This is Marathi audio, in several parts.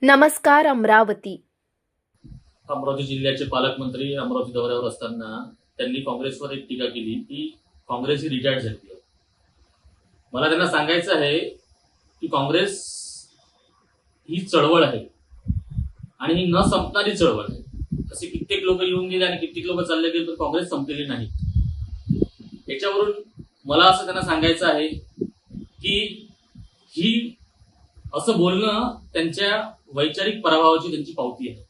नमस्कार अमरावती. अमरावती जिल्ह्याचे पालकमंत्री अमरावती दौऱ्यावर असताना त्यांनी काँग्रेसवर एक टीका केली की काँग्रेस ही रिटायर्ड झाली आहे. मला त्यांना सांगायचं आहे की काँग्रेस ही चळवळ आहे आणि ही न संपणारी चळवळ आहे. असे कित्येक लोक येऊन गेले आणि कित्येक लोक चालले गेले, पण काँग्रेस संपलेली नाही. याच्यावरून मला असं त्यांना सांगायचं आहे की ही असं बोलणं त्यांच्या वैचारिक पराभवाची त्यांची पावती आहे.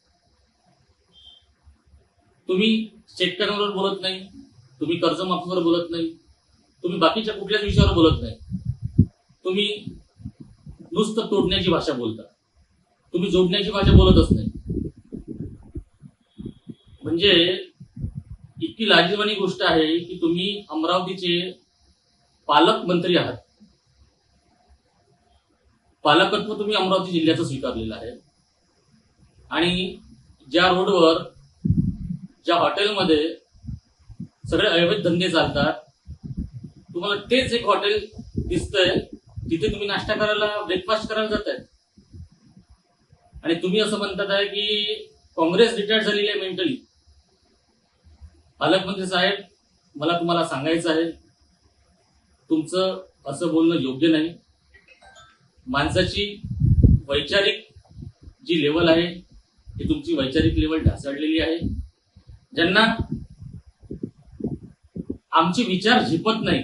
तुम्ही शेतकऱ्यांवर बोलत नाही, तुम्ही कर्जमाफीवर बोलत नाही, तुम्ही बाकीच्या कुठल्याच विषयावर बोलत नाही. तुम्ही नुसतं तोडण्याची भाषा बोलता, तुम्ही जोडण्याची भाषा बोलतच नाही. म्हणजे इतकी लाजिरवाणी गोष्ट आहे की तुम्ही अमरावतीचे पालकमंत्री आहात. पालकत्व तुम्ही अमरावती जिल्ह्याचं स्वीकारलेलं आहे आणि ज्या रोडवर, ज्या हॉटेलमध्ये सगळे अवैध धंदे चालतात, तुम्हाला तेच एक हॉटेल दिसतंय, तिथे तुम्ही नाश्ता करायला, ब्रेकफास्ट करायला जाताय आणि तुम्ही असं म्हणतात आहे की काँग्रेस रिटायर्ड झालेली आहे मेंटली. पालकमंत्री साहेब, मला तुम्हाला सांगायचं आहे, तुमचं असं बोलणं योग्य नाही. माणसाची वैचारिक जी लेवल आहे ती तुमची वैचारिक लेवल ढासळलेली आहे. ज्यांना आमचे विचार झेपत नाही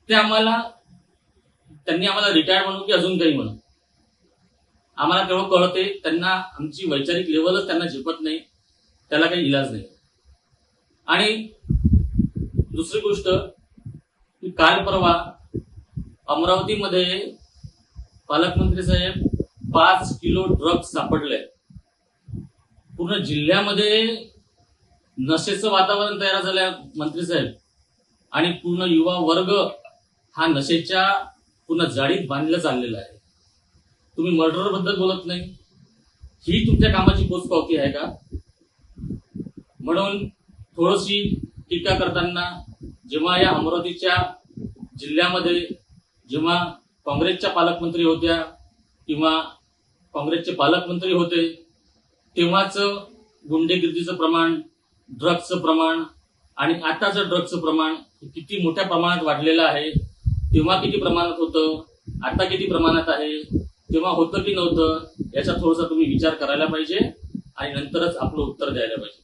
त्यांनी आम्हाला रिटायर्ड म्हणू की अजून काही म्हणू, आम्हाला तेवढं कळते त्यांना आमची वैचारिक लेवलच त्यांना झेपत नाही, त्याला काही इलाज नाही. आणि दुसरी गोष्ट की काल परवा अमरावतीमध्ये पालकमंत्री साहेब 5 किलो ड्रग्ज सापडले. पूर्ण जिल्ह्यामध्ये नशेचं वातावरण तयार झालंय मंत्री साहेब, आणि पूर्ण युवा वर्ग हा नशेच्या पूर्ण जाळीत बांधला चाललेला आहे. तुम्ही मर्डर बद्दल बोलत नाही, ही तुमच्या कामाची पोचपावती आहे का? म्हणून थोडीशी टीका करताना, जेव्हा या अमरावतीच्या जिल्ह्यामध्ये जेव्हा काँग्रेसच्या पालकमंत्री होत्या किंवा काँग्रेसचे पालकमंत्री होते, तेव्हाच गुंडेगिरीचं प्रमाण, ड्रग्जचं प्रमाण आणि आताचं ड्रग्जचं प्रमाण किती मोठ्या प्रमाणात वाढलेलं आहे. तेव्हा किती प्रमाणात होतं, आता किती प्रमाणात आहे, तेव्हा होतं की नव्हतं, याचा थोडासा तुम्ही विचार करायला पाहिजे आणि नंतरच आपलं उत्तर द्यायला पाहिजे.